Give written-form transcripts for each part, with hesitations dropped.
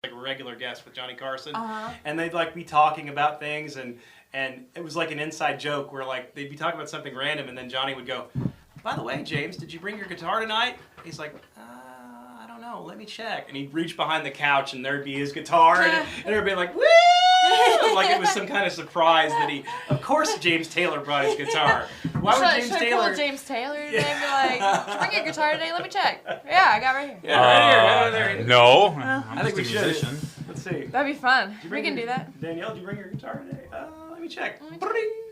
like a regular guest with Johnny Carson, and they'd like be talking about things, and it was like an inside joke where like they'd be talking about something random, and then Johnny would go, "By the way, James, did you bring your guitar tonight?" He's like, "I don't know, let me check," and he'd reach behind the couch, and there'd be his guitar, and everybody like, "Woo!" Like it was some kind of surprise that he. Of course, James Taylor brought his guitar. Why would James Taylor? Pull James Taylor today and be like, "Did you bring your guitar today? Let me check." Yeah, I got right here. Yeah, right here. No, I think we should. musician. Let's see. That'd be fun. We can do that. Danielle, did you bring your guitar today? Let me check.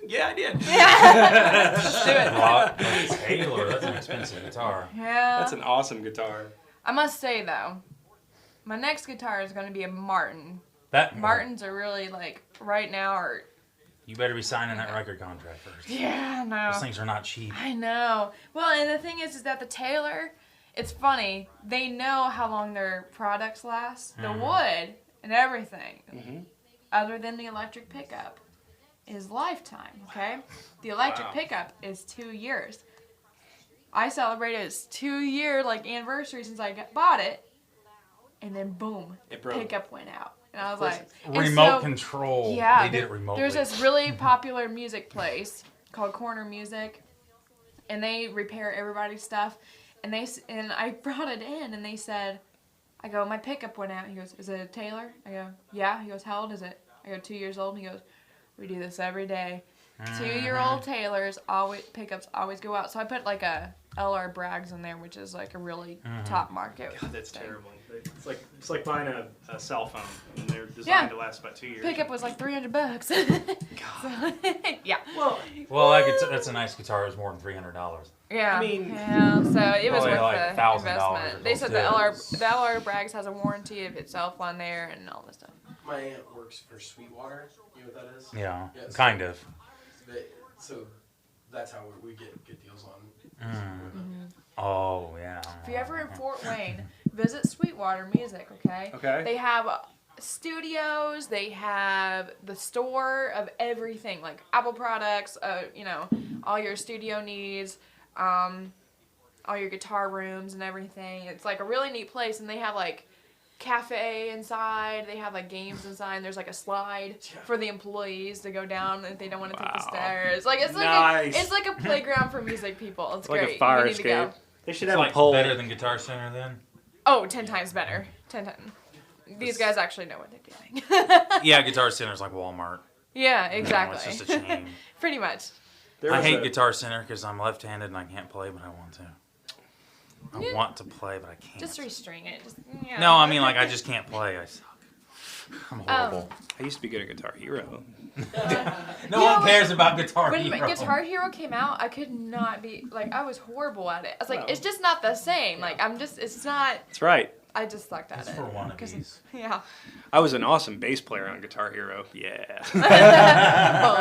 Yeah, I did. Yeah. Let's do it. Taylor, that's an expensive guitar. Yeah. That's an awesome guitar. I must say though, my next guitar is going to be a Martin. Martins are really like right now are. You better be signing that record contract first. Yeah, no. Those things are not cheap. I know. Well, and the thing is that the Taylor, it's funny. They know how long their products last. The wood and everything, other than the electric pickup, is lifetime. Okay, the electric pickup is 2 years. I celebrated its 2-year anniversary since I bought it, and then boom, it broke. Pickup went out. And I was like... Remote control. Yeah. They did it remotely. There's this really popular music place called Corner Music, and they repair everybody's stuff. And I brought it in, and they said, I go, my pickup went out. He goes, is it a Taylor? I go, yeah. He goes, how old is it? I go, 2 years old. And he goes, we do this every day. 2-year-old Taylors, pickups always go out. So I put like a LR Braggs in there, which is like a really top market. God, that's terrible. It's like buying a cell phone, and they're designed to last about 2 years. Pickup was like $300. God. So, yeah. Well, that's a nice guitar. It was more than $300. Yeah. I mean, yeah. So it was worth like the $1,000 investment. They said the LR Braggs has a warranty of itself on there and all this stuff. My aunt works for Sweetwater. You know what that is? Yeah, kind of. So that's how we get good deals on. Oh, yeah. If you're ever in Fort Wayne, visit Sweetwater Music, okay? Okay. They have studios, they have the store of everything, like Apple products, all your studio needs, all your guitar rooms and everything. It's like a really neat place, and they have like cafe inside, they have like games inside, and there's like a slide for the employees to go down if they don't want to take the stairs. Like it's like it's like a playground for music people. It's like great. a fire You need to go. escape. They should have like a pole. Better than Guitar Center then? Oh, 10 times better. 10 times. These guys actually know what they're doing. Yeah, Guitar Center's like Walmart. Yeah, exactly. It's just a chain. Pretty much. I hate Guitar Center because I'm left-handed and I can't play, but I want to. I want to play, but I can't. Just restring it. No, I mean, like, I just can't play. I suck. I'm horrible. I used to be good at Guitar Hero. No one cares about Guitar Hero. When Guitar Hero came out, I could not be, like, I was horrible at it. I was like, it's just not the same. Like, it's not. That's right. I just sucked at it. For wannabes. Yeah. I was an awesome bass player on Guitar Hero. Yeah. Yeah.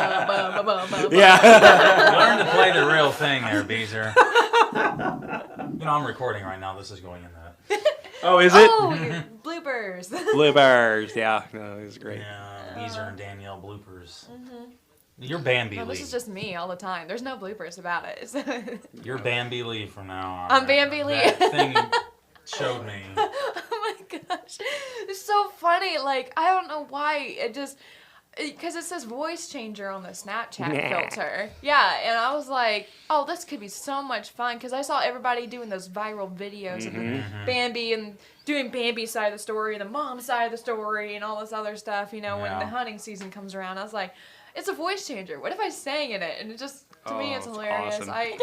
Learn to play the real thing there, Beezer. I'm recording right now. This is going in that. Oh, is it? Oh, bloopers. Bloopers. Yeah. No, it was great. Yeah, Beezer and Danielle bloopers. You're Bambi Lee. This is just me all the time. There's no bloopers about it. You're Bambi Lee from now on. I'm Bambi Lee. That thing you showed me. Oh my gosh. It's so funny. Like, I don't know why. Because it says voice changer on the Snapchat filter. Yeah, and I was like, oh, this could be so much fun. Because I saw everybody doing those viral videos of the Bambi and doing Bambi's side of the story and the mom's side of the story and all this other stuff, when the hunting season comes around. I was like, it's a voice changer. What if I sang in it? And it just, to me, it's hilarious. Awesome. I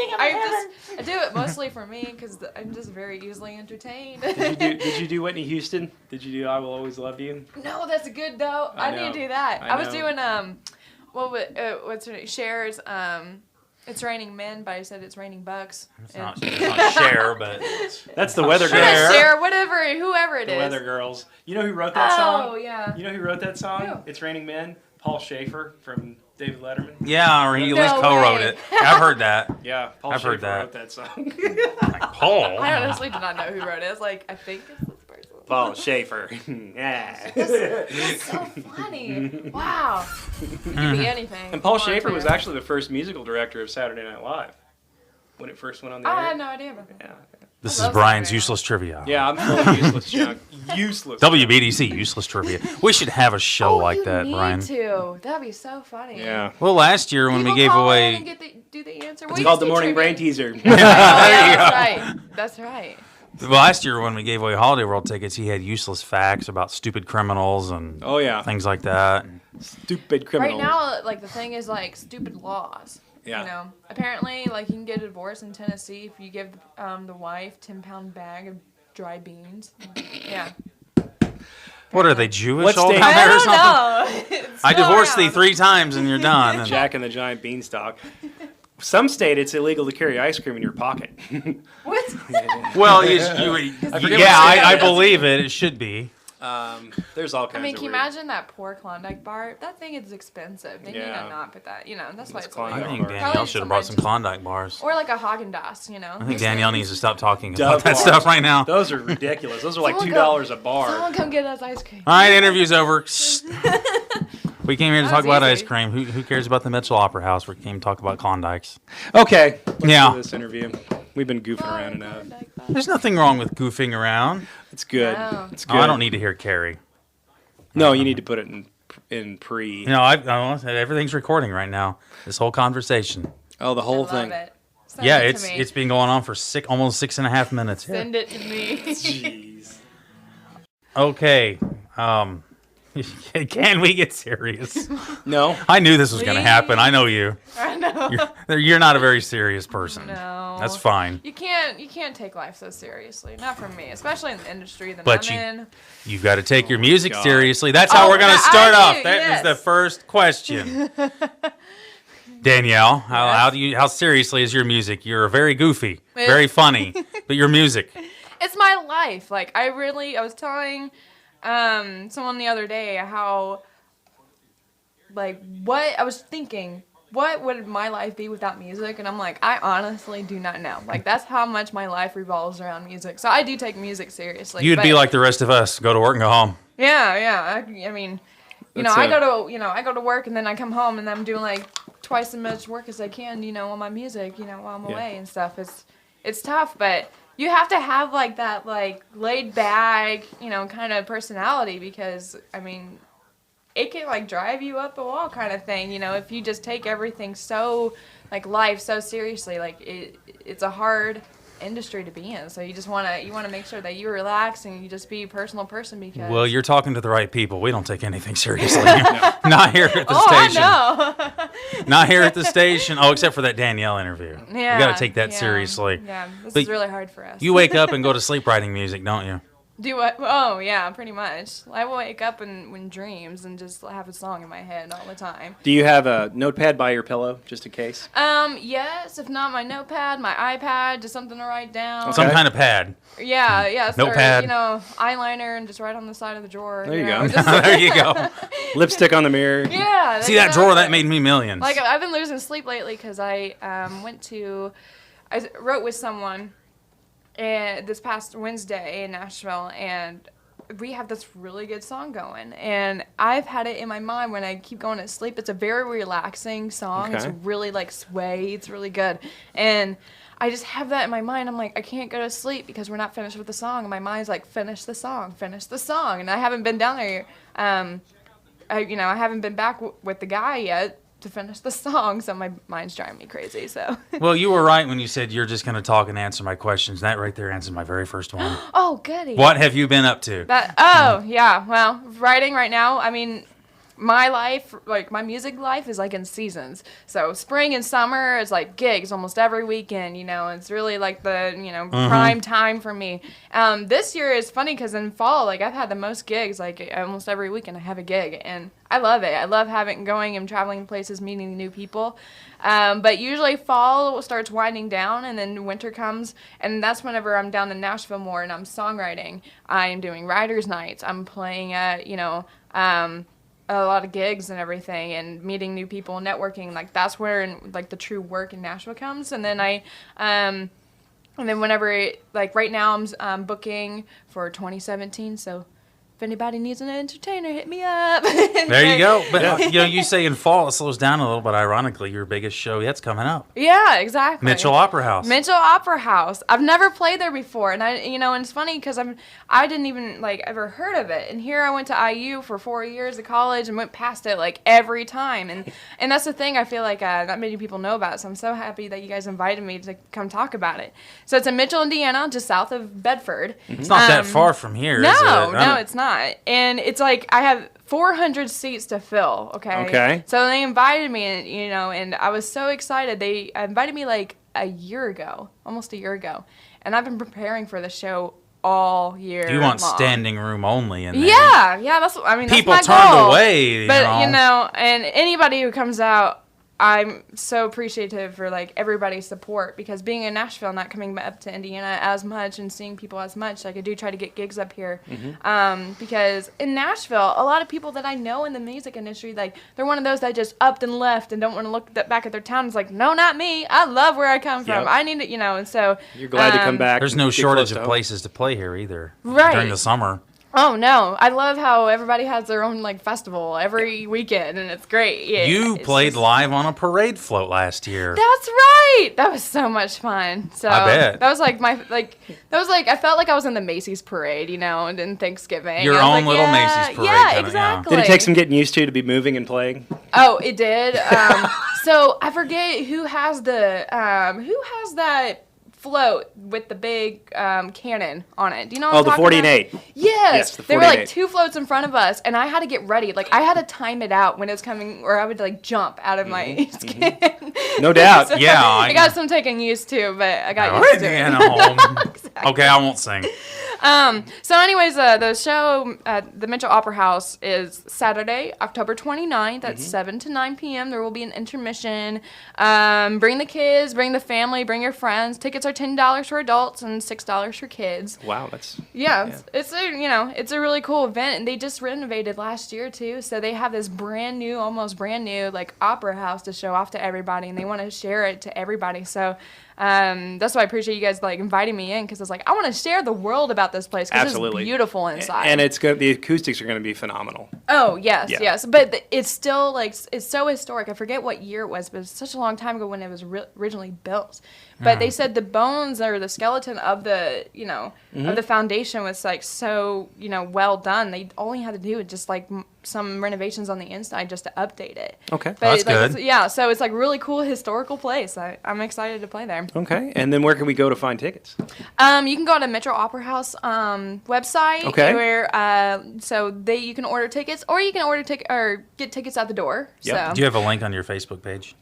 do it mostly for me because I'm just very easily entertained. Did you do Whitney Houston? Did you do I Will Always Love You? No, that's good though. I need to do that. I was doing what's her name? Cher's It's Raining Men, but I said It's Raining Bucks. It's not Cher, but that's the Weather Girls. Cher, whoever it is. The Weather Girls. You know who wrote that song? Oh yeah. You know who wrote that song? Who? It's Raining Men. Paul Schaefer from David Letterman. Yeah, or he at least co-wrote it. I've heard that. Yeah, Paul Schaefer wrote that song. Like Paul. I honestly do not know who wrote it. It's like, I think it's this person. Paul Schaefer. Yeah. That's so funny. Wow. It could be anything. And Paul Schaefer was actually the first musical director of Saturday Night Live when it first went on the air. I had no idea about that. Yeah. This I is love Brian's Songwriter. useless trivia. Yeah, I'm full of useless junk. Useless. WBDC useless trivia. We should have a show like you that, need Brian. to. That'd be so funny. Yeah. Well, last year when People we gave call away, in and do the answer. It's called the Morning Brain Teaser. Teaser. That's right. That's right. last year when we gave away Holiday World tickets, he had useless facts about stupid criminals and Oh, yeah. things like that. Stupid criminals. Right now, like the thing is like stupid laws. Yeah. You know, apparently, like you can get a divorce in Tennessee if you give the wife 10-pound bag of dry beans. Yeah. What are they, Jewish What all state- down I there or don't something? know. It's I still divorced thee around. 3 times and you're done. And- Jack and the Giant Beanstalk. Some state it's illegal to carry ice cream in your pocket. What? well, forget I believe it. It should be. There's all I kinds mean, of can you weird. imagine that poor Klondike bar? That thing is expensive. They need Yeah. to not put that. You know, that's why It's it's Klondike I illegal. think Probably Danielle should have brought some Klondike bars. Or like a Haagen-Dazs, you know. I think Danielle needs to stop talking Dove about that bars. stuff right now. Those are ridiculous. Those are like Someone $2 a bar. Someone come get us ice cream. All right, interview's over. We came here to That talk was about easy. ice cream. Who cares about the Mitchell Opera House? We came to talk about Klondikes. Okay. Let's Yeah. do this interview. We've been goofing around enough. Klondike bar. There's nothing wrong with goofing around. It's good. No. It's Oh, good. I don't need to hear Carrie. No, you need to put it in pre. You know, everything's recording right now. This whole conversation. Oh, the I whole love thing. it. Send Yeah, it to me. it's been going on for almost 6.5 minutes. Here. Send it to me. Jeez. Okay. Can we get serious? No. I knew this was going to happen. I know you. I know. You're not a very serious person. No. That's fine. You can't take life so seriously. Not from me, especially in the industry that But I'm you- in. You've got to take your music God. seriously. That's how Oh, we're going to that I start do, off. That is yes. the first question. Danielle, Yes. how seriously is your music? You're very goofy, It- very funny, but your music. It's my life. Like I was telling someone the other day how what I was thinking, what would my life be without music? And I'm like, I honestly do not know. Like that's how much my life revolves around music. So I do take music seriously. You'd be but- like the rest of us. Go to work and go home. Yeah. I mean, That's I go to work and then I come home and I'm doing like twice as much work as I can, on my music, while I'm Yeah. away and stuff. It's tough, but you have to have like that like laid back, kind of personality because I mean, it can like drive you up the wall kind of thing, if you just take everything so like life so seriously, like it's a hard industry to be in. So you want to make sure that you relax and you just be a personal person because Well, you're talking to the right people. We don't take anything seriously. Not here at the station. I know. Not here at the station. Oh, except for that Danielle interview. Yeah, You got to take that yeah, seriously. Yeah, this But is really hard for us. You wake up and go to sleep writing music, don't you? Do what? Oh, yeah, pretty much. I wake up in dreams and just have a song in my head all the time. Do you have a notepad by your pillow, just in case? Yes, if not my notepad, my iPad, just something to write down. Okay. Some kind of pad. Yeah, Notepad. Or, eyeliner and just right on the side of the drawer. There you know, go. just- There you go. Lipstick on the mirror. yeah. See that drawer? That made me millions. Like, I've been losing sleep lately because I wrote with someone this past Wednesday in Nashville, and we have this really good song going. And I've had it in my mind when I keep going to sleep. It's a very relaxing song. Okay. It's really, like, sway. It's really good. And I just have that in my mind. I'm like, I can't go to sleep because we're not finished with the song. And my mind's like, finish the song. And I haven't been down there. I haven't been back with the guy yet to finish the song, so my mind's driving me crazy. So. Well, you were right when you said you're just going to talk and answer my questions. That right there answers my very first one. Oh, goody. What have you been up to? Yeah. Well, writing right now. I mean, my life, like my music life, is like in seasons. So spring and summer is like gigs almost every weekend. It's really like the prime time for me. This year is funny because in fall, like I've had the most gigs. Like almost every weekend, I have a gig, and I love it. I love going and traveling places, meeting new people. But usually fall starts winding down, and then winter comes, and that's whenever I'm down in Nashville more, and I'm songwriting. I'm doing writers' nights. I'm playing at a lot of gigs and everything, and meeting new people and networking. Like that's where like the true work in Nashville comes. And then and then whenever like right now I'm booking for 2017, so if anybody needs an entertainer, hit me up. There you go. But you say in fall it slows down a little, but ironically, your biggest show yet's coming up. Yeah, exactly. Mitchell Opera House. Mitchell Opera House. I've never played there before, and and it's funny because I didn't even ever heard of it. And here I went to IU for 4 years of college and went past it every time. And that's the thing I feel like not many people know about. So I'm so happy that you guys invited me to come talk about it. So it's in Mitchell, Indiana, just south of Bedford. It's not that far from here, is it? No, it's not. And it's I have 400 seats to fill, okay? Okay. So they invited me, and I was so excited. They invited me a year ago, almost a year ago. And I've been preparing for the show all year You want long. Standing room only in there. Yeah, that's People that's my turned goal. away, But, and anybody who comes out, I'm so appreciative for everybody's support, because being in Nashville, not coming up to Indiana as much and seeing people as much, I do try to get gigs up here. Because in Nashville, a lot of people that I know in the music industry, they're one of those that just upped and left and don't want to look back at their town. It's no, not me. I love where I come from. Yep. I need to, and so. You're glad to come back. There's no get shortage close to of home. places to play here either. Right. During the summer. Oh no! I love how everybody has their own festival every weekend, and it's great. Yeah, You it's played just- live on a parade float last year. That's right. That was so much fun. So I bet. that was I felt like I was in the Macy's parade, and in Thanksgiving. Your I was own little Macy's parade, Yeah, kinda, exactly. Did it take some getting used to be moving and playing? Oh, it did. So I forget who has that float with the big cannon on it. Do you know what I'm The talking 40 and about? 8. Yes. the There 40 were and 8. 2 floats in front of us, and I had to get ready. I had to time it out when it was coming, or I would jump out of my skin. No doubt. So, Yeah, I got some taking used to, but I got used to it. Indiana. Okay, I won't sing. So anyways, the show at the Mitchell Opera House is Saturday, October 29th at 7 to 9 p.m. There will be an intermission. Bring the kids, bring the family, bring your friends. Tickets are $10 for adults and $6 for kids. Wow, that's It's a really cool event, and they just renovated last year too. So they have this almost brand new opera house to show off to everybody, and they want to share it to everybody. So that's why I appreciate you guys inviting me in, because it's I want to share the world about this place, because it's beautiful inside. And the acoustics are going to be phenomenal. Oh yes, Yeah. yes, but it's still it's so historic. I forget what year it was, but it's such a long time ago when it was originally built. But they said the bones or the skeleton of the of the foundation was so well done. They only had to do just some renovations on the inside just to update it. Okay. But That's good. Yeah, so it's really cool historical place. I'm excited to play there. Okay, and then where can we go to find tickets? You can go to Mitchell Opera House website. Okay. Where you can order tickets, or you can get tickets at the door. Yep. So Do you have a link on your Facebook page?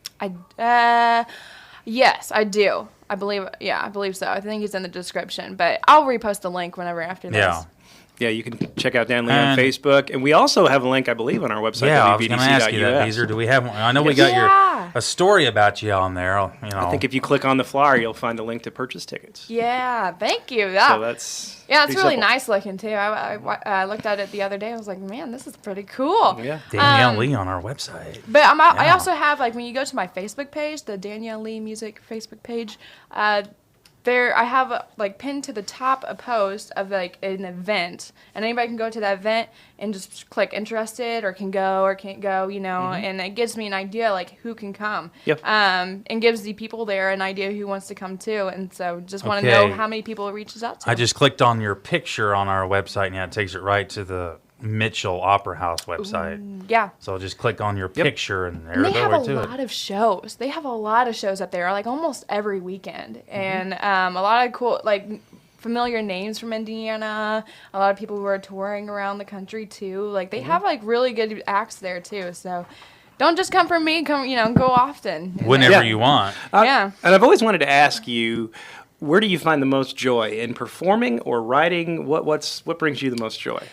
yes, I do. I believe so. I think it's in the description, but I'll repost the link whenever after this. Yeah. Yeah, you can check out Dan Lee on And- Facebook, and we also have a link, I believe, on our website. Yeah, I was going to ask you that, WBDC.us. Beezer. Do we have one? I know we got Yeah. a story about you on there. I think if you click on the flyer, you'll find a link to purchase tickets. Yeah, thank you. So that's it's pretty really simple. nice looking too. I looked at it the other day. I was like, man, this is pretty cool. Yeah. Danielle Lee on our website. But I Yeah. also have when you go to my Facebook page, the Danielle Lee Music Facebook page, there I have pinned to the top a post of an event, and anybody can go to that event and just click interested or can go or can't go, and it gives me an idea who can come. Yep. And gives the people there an idea who wants to come too, and so just want to know Okay. how many people it reaches out to. I just clicked on your picture on our website, and it takes it right to the Mitchell Opera House website. Yeah. So just click on your picture, and there And they go have right a to lot it. of shows. They have a lot of shows up there, almost every weekend, and a lot of cool, familiar names from Indiana. A lot of people who are touring around the country too. They have really good acts there too. So don't just come for me. Come, go often. Whenever Yeah. you want. Yeah. And I've always wanted to ask you, where do you find the most joy in performing or writing? What brings you the most joy?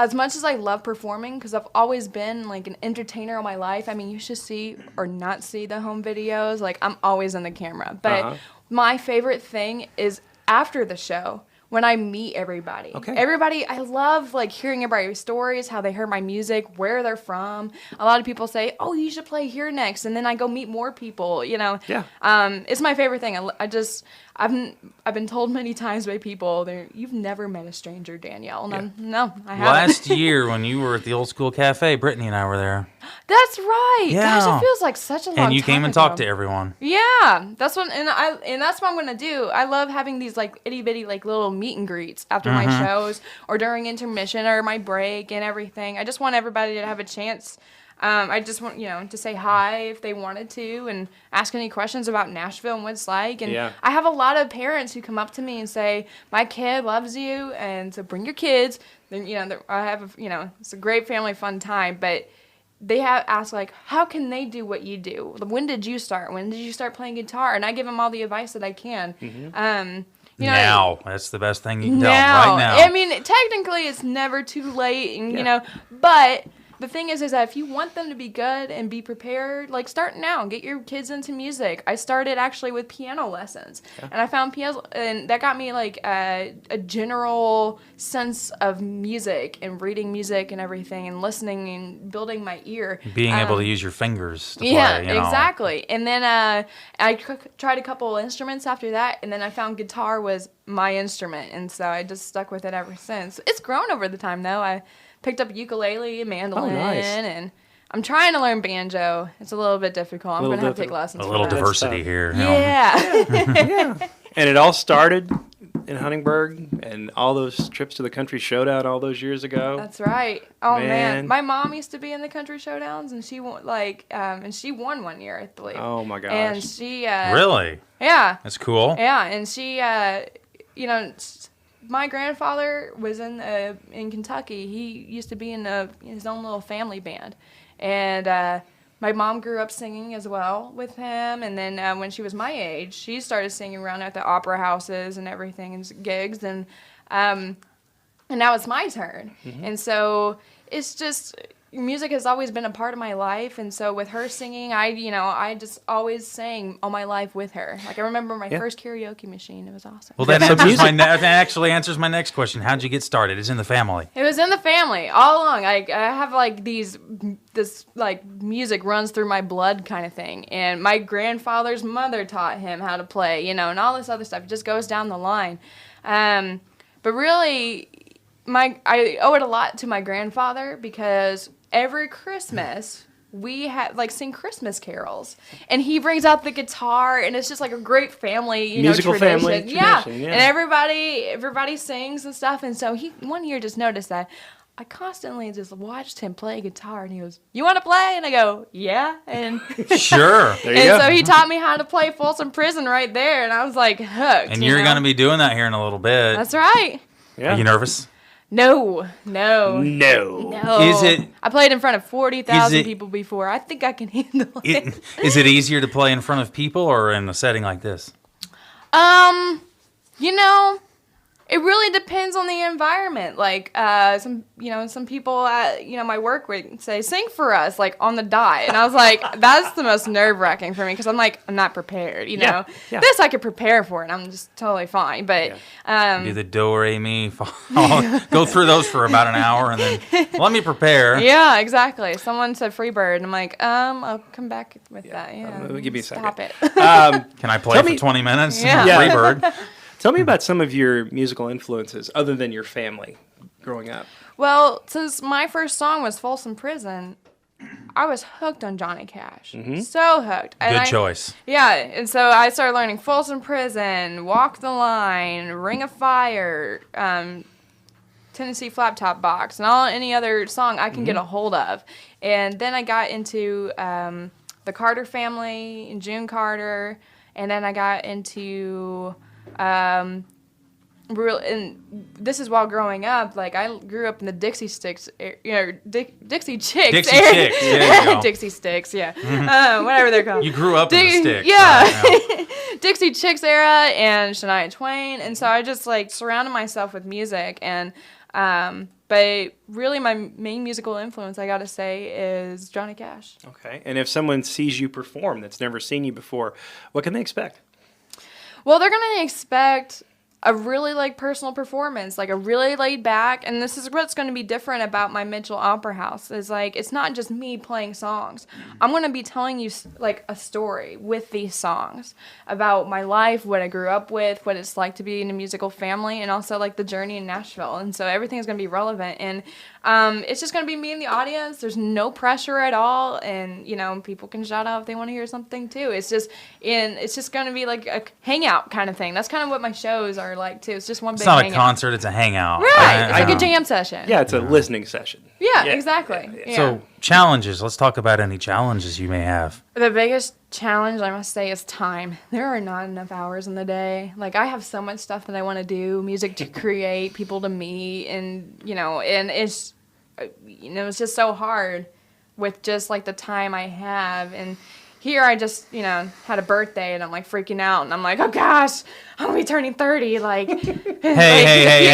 As much as I love performing, because I've always been an entertainer all my life. I mean, you should see or not see the home videos. I'm always in the camera. But my favorite thing is after the show, when I meet everybody. Okay. Everybody, I love like hearing everybody's stories, how they heard my music, where they're from. A lot of people say, "Oh, you should play here next," and then I go meet more people. Yeah. It's my favorite thing. I've been told many times by people, "You've never met a stranger, Danielle." And no, I haven't. Last year when you were at the Old School Cafe, Brittany and I were there. That's right. Yeah. Gosh, it feels like such a long time And you came and ago. talked to everyone. Yeah, that's what, and that's what I'm gonna do. I love having these like itty bitty like little meet and greets after my shows or during intermission or my break and everything. I just want everybody to have a chance. I just want to say hi if they wanted to and ask any questions about Nashville and what it's like. And I have a lot of parents who come up to me and say, "My kid loves you, and so bring your kids." Then I have it's a great family fun time, but they have asked, like, how can they do what you do? When did you start? When did you start playing guitar? And I give them all the advice that I can. Now, that's the best thing you can tell them right now. I mean, technically, it's never too late, and but the thing is that if you want them to be good and be prepared, like, start now. Get your kids into music. I started actually with piano lessons, and I found piano, and that got me like a general sense of music and reading music and everything, and listening and building my ear. Being able to use your fingers to play. Yeah, exactly. And then I tried a couple instruments after that, and then I found guitar was my instrument, and so I just stuck with it ever since. It's grown over the time, though. I picked up ukulele and mandolin, and I'm trying to learn banjo. It's a little bit difficult. I'm going to have to take lessons. A little for that. diversity here. Yeah. And it all started in Huntingburg and all those trips to the Country Showdown all those years ago. That's right. Oh man, Man. my mom used to be in the Country Showdowns, and she won and she won one year, I believe. Oh my gosh. And she Really? Yeah. That's cool. Yeah, and she my grandfather was in Kentucky. He used to be in his own little family band, and my mom grew up singing as well with him. And then when she was my age, she started singing around at the opera houses and everything and gigs. And now it's my turn. And so it's just music has always been a part of my life, and so with her singing, I just always sang all my life with her. Like I remember my first karaoke machine; it was awesome. Well, that actually answers my next question. How'd you get started? It's in the family. It was in the family all along. I have like this like music runs through my blood kind of thing, and my grandfather's mother taught him how to play, and all this other stuff. It just goes down the line, but really, I owe it a lot to my grandfather because every Christmas we sing Christmas carols, and he brings out the guitar, and it's just like a great family, musical tradition. family tradition. And everybody sings and stuff. And so he one year just noticed that I constantly just watched him play guitar, and he goes, "You want to play?" And I go, "Yeah." And Sure. There you go. so he taught me how to play Folsom Prison right there, and I was like hooked. And you're going to be doing that here in a little bit. That's right. Yeah. Are you nervous? No. Is it? I played in front of 40,000 people before. I think I can handle it. Is it easier to play in front of people or in a setting like this? It really depends on the environment. Like some people at my work would say, "Sing for us," like on the dot, and I was like, that's the most nerve-wracking for me because I'm like, I'm not prepared. Yeah. This I could prepare for, and I'm just totally fine. But Do the do, re, mi, fa. Go through those for about an hour, and then let me prepare. Yeah, exactly. Someone said Freebird, and I'm like, I'll come back with that. Yeah, give me a second. Stop it. Can I play for 20 minutes? Yeah. Freebird. Tell me about some of your musical influences other than your family growing up. Well, since my first song was Folsom Prison, I was hooked on Johnny Cash. So hooked. Good choice. Yeah, and so I started learning Folsom Prison, Walk the Line, Ring of Fire, Tennessee Flap Top Box, and any other song I can get a hold of. And then I got into the Carter family and June Carter, and then I got into... and this is while growing up. Like I grew up in the Dixie Sticks, Dixie Chicks. Dixie Chicks, there you go. Dixie Sticks, yeah. Whatever they're called. You grew up in the sticks. Yeah. Right? Dixie Chicks era and Shania Twain, and so I just like surrounded myself with music. And but really, my main musical influence, I gotta say, is Johnny Cash. Okay. And if someone sees you perform that's never seen you before, what can they expect? Well, they're going to expect a really like personal performance, like a really laid back, and this is what's going to be different about my Mitchell Opera House is like it's not just me playing songs. I'm going to be telling you like a story with these songs about my life, what I grew up with, what it's like to be in a musical family, and also like the journey in Nashville. And so everything is going to be relevant, and it's just going to be me and the audience. There's no pressure at all, and you know, people can shout out if they want to hear something too. It's just going to be like a hangout kind of thing. That's kind of what my shows are like too. It's just one big hangout. It's not a concert, it's a hangout. Right. It's like a jam session. Yeah, it's a listening session. Yeah, exactly. Yeah. So, challenges. Let's talk about any challenges you may have. The biggest challenge, I must say, is time. There are not enough hours in the day. Like, I have so much stuff that I want to do, music to create, people to meet, and, it's just so hard with just, like, the time I have. And here I just, had a birthday, and I'm, like, freaking out. And I'm like, oh, gosh, I'm going to be turning 30, like, Hey,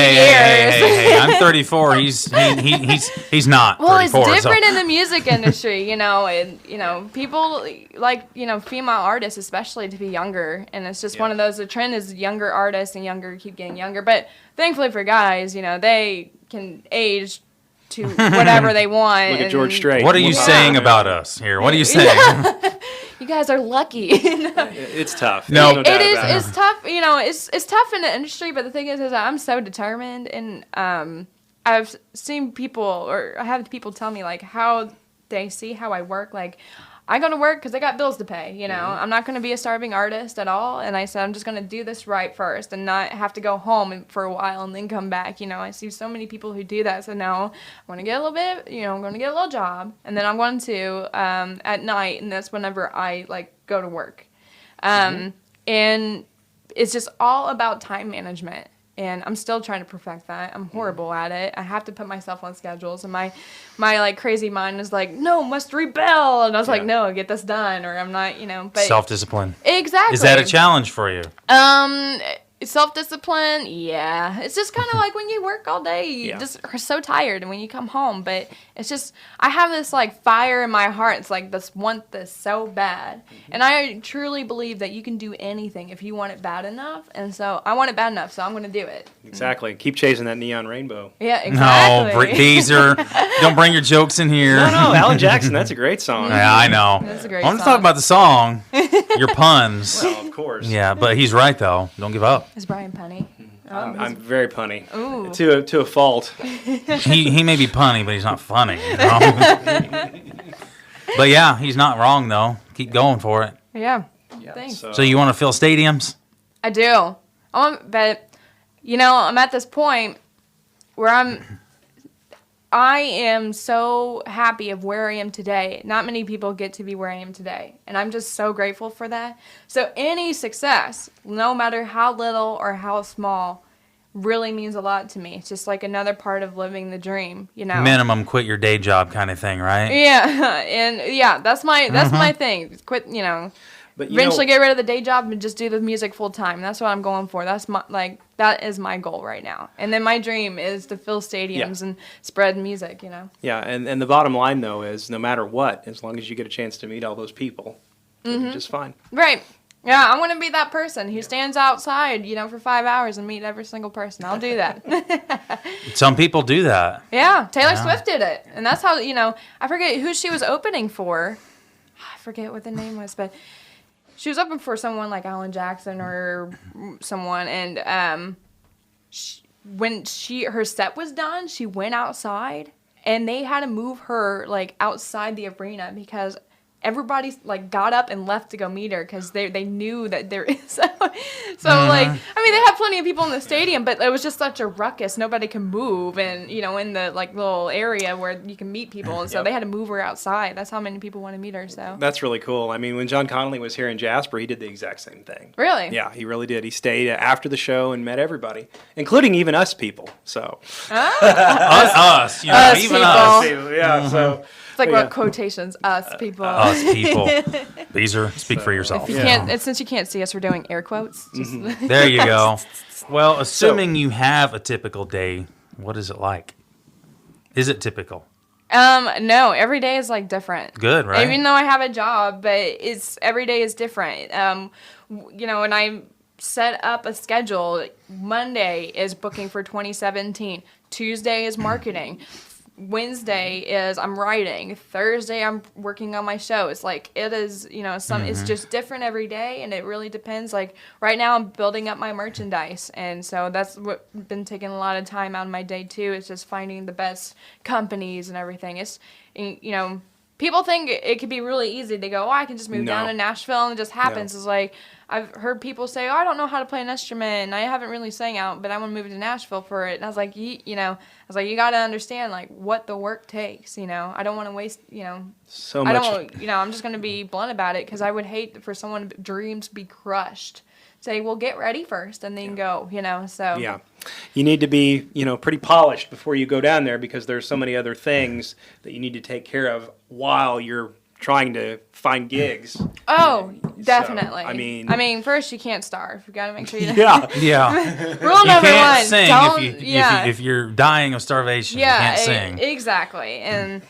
I'm 34. He's not well, 34. it's different in the music industry, and, people like, female artists, especially, to be younger. And it's just one of those, the trend is younger artists and younger keep getting younger. But thankfully for guys, they can age to whatever they want. Look at George Strait. What are you saying about us here? What are you saying? You guys are lucky. It's tough. No, it is. It's tough. It's tough in the industry. But the thing is I'm so determined, and I've seen people, or I have people tell me like how they see how I work. Like, I go to work because I got bills to pay. I'm not going to be a starving artist at all. And I said I'm just going to do this right first, and not have to go home for a while and then come back. I see so many people who do that. So now I'm going to get a little bit. I'm going to get a little job, and then I'm going to at night, and that's whenever I like go to work. And it's just all about time management. And I'm still trying to perfect that. I'm horrible at it. I have to put myself on schedules, and my like crazy mind is like, no, must rebel. And I was like, no, get this done, or I'm not, But Self-discipline. Exactly. Is that a challenge for you? Self-discipline, yeah. It's just kind of like when you work all day, you just are so tired, and when you come home, but it's just, I have this like fire in my heart. It's like want this so bad. And I truly believe that you can do anything if you want it bad enough. And so I want it bad enough, so I'm going to do it. Exactly. Keep chasing that neon rainbow. Yeah, exactly. No, Beezer, don't bring your jokes in here. No, Alan Jackson, that's a great song. Yeah, I know. That's a great I'm song. talking about the song, your puns. Well, of course. Yeah, but he's right though. Don't give up. Is Brian punny? I'm very punny. Ooh. To a fault. He may be punny, but he's not funny. But yeah, he's not wrong though. Keep going for it. Yeah. Thanks. So you want to fill stadiums? I do. But I'm at this point where I am so happy of where I am today. Not many people get to be where I am today, and I'm just so grateful for that. So any success, no matter how little or how small, really means a lot to me. It's just like another part of living the dream, Minimum quit your day job kind of thing, right? Yeah, and yeah, that's my thing. Quit, But eventually get rid of the day job and just do the music full time. That's what I'm going for. That is my goal right now. And then my dream is to fill stadiums and spread music, Yeah, and the bottom line though is no matter what, as long as you get a chance to meet all those people, you'll be just fine. Right. Yeah, I want to be that person who stands outside, for 5 hours and meet every single person. I'll do that. Some people do that. Yeah, Taylor Swift did it. And that's how, I forget who she was opening for. I forget what the name was, but she was open for someone like Alan Jackson or someone, and when her set was done, she went outside, and they had to move her like outside the arena because everybody like got up and left to go meet her because they knew that there is so like, I mean, they have plenty of people in the stadium, but it was just such a ruckus. Nobody can move, and in the like little area where you can meet people, and so they had to move her outside. That's how many people want to meet her. So That's really cool. I mean, when John Connolly was here in Jasper, he did the exact same thing. Really? Yeah, he really did. He stayed after the show and met everybody, including even us people. So Us, even people. us. Yeah, so It's like Yeah. what quotations, us people. Us people. Beezer, speak for yourself. If you can't, since you can't see us, we're doing air quotes. Just There you go. Well, assuming you have a typical day, what is it like? Is it typical? No, every day is like different. Good, right? Even though I have a job, but every day is different. And set up a schedule. Monday is booking for 2017. Tuesday is marketing. Wednesday is I'm writing. Thursday I'm working on my shows. Like it is, it's just different every day, and it really depends. Like right now I'm building up my merchandise, and so that's what been taking a lot of time out of my day too. It's just finding the best companies and everything. It's people think it could be really easy. They go, oh, I can just move down to Nashville and it just happens. No. It's like, I've heard people say, oh, I don't know how to play an instrument and I haven't really sang out, but I want to move to Nashville for it. And I was like, you got to understand like what the work takes, I don't want to waste, So much. I'm just going to be blunt about it because I would hate for someone's dreams be crushed. Say, well, get ready first and then go, so. Yeah. You need to be, pretty polished before you go down there because there's so many other things that you need to take care of while you're trying to find gigs. Oh, definitely. So, I mean, first you can't starve. You got to make sure you. Yeah. Rule number one: sing don't. if you're dying of starvation. You can't sing. Exactly, and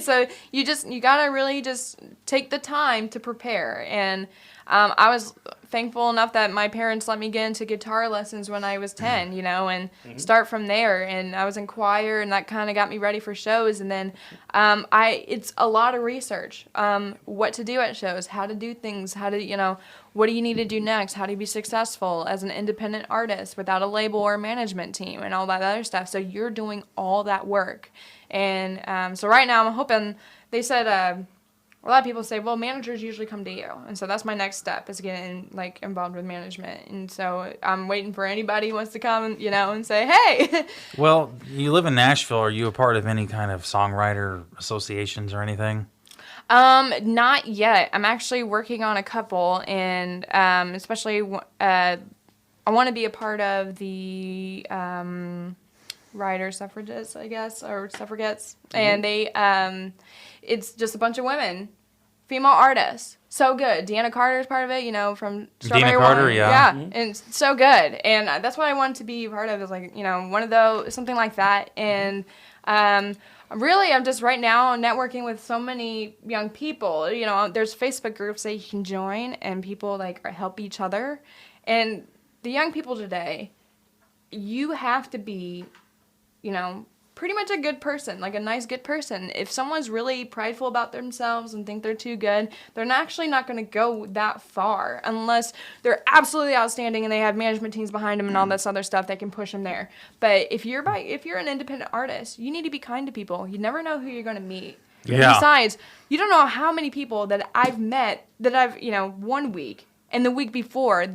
so you gotta really just take the time to prepare. And I was thankful enough that my parents let me get into guitar lessons when I was 10, and start from there. And I was in choir, and that kind of got me ready for shows. And then it's a lot of research, what to do at shows, how to do things, how to, what do you need to do next, how to be successful as an independent artist without a label or management team and all that other stuff. So you're doing all that work. And so right now I'm hoping, they said, a lot of people say, well, managers usually come to you. And so that's my next step is getting involved with management. And so I'm waiting for anybody who wants to come, and say, hey. Well, you live in Nashville. Are you a part of any kind of songwriter associations or anything? Not yet. I'm actually working on a couple, and especially I want to be a part of the writer suffragists, I guess, or suffragettes. And they it's just a bunch of women, female artists. So good. Deanna Carter's part of it, from Strawberry Deanna Carter, Wine. yeah. And it's so good. And that's what I wanted to be part of, is one of those, something like that. And really, I'm just right now networking with so many young people. There's Facebook groups that you can join, and people help each other. And the young people today, you have to be, pretty much a good person, a nice, good person. If someone's really prideful about themselves and think they're too good, they're actually not going to go that far unless they're absolutely outstanding and they have management teams behind them and all this other stuff that can push them there. But if you're an independent artist, you need to be kind to people. You never know who you're going to meet. Yeah. Besides, you don't know how many people that I've met that I've, 1 week, and the week before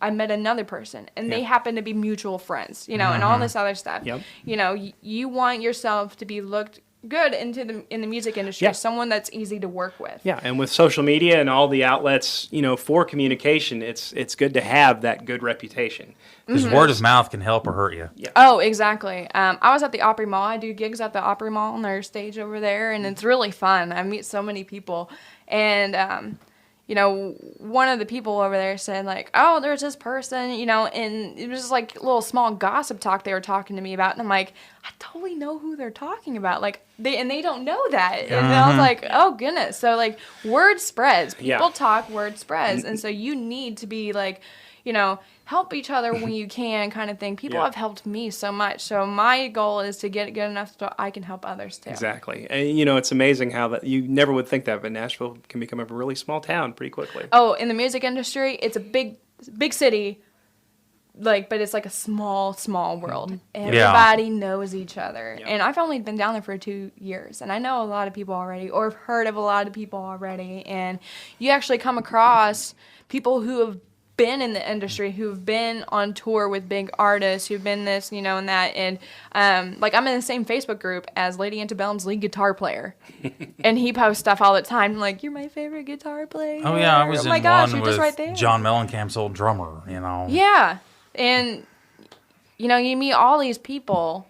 I met another person, and they happen to be mutual friends, and all this other stuff. Yep. You want yourself to be looked good in the music industry, someone that's easy to work with. Yeah, and with social media and all the outlets, for communication, it's good to have that good reputation. Because word of mouth can help or hurt you. Yeah. Oh, exactly. I was at the Opry Mall. I do gigs at the Opry Mall on their stage over there, and it's really fun. I meet so many people, and one of the people over there said oh, there's this person, and it was just a little small gossip talk they were talking to me about. And I'm like, I totally know who they're talking about. They don't know that. And I was like, oh goodness. So word spreads. People talk, word spreads. And so you need to be help each other when you can, kind of thing. People have helped me so much. So my goal is to get good enough so I can help others too. Exactly. And, it's amazing how that you never would think that, but Nashville can become a really small town pretty quickly. Oh, in the music industry, it's a big city, but it's a small world. Everybody knows each other. And I've only been down there for 2 years, and I know a lot of people already, or have heard of a lot of people already. And you actually come across people who have been in the industry, who've been on tour with big artists, who've been this, and that, and I'm in the same Facebook group as Lady Antebellum's lead guitar player, and he posts stuff all the time, you're my favorite guitar player. Oh yeah, I was in one with right John Mellencamp's old drummer, Yeah, and you meet all these people,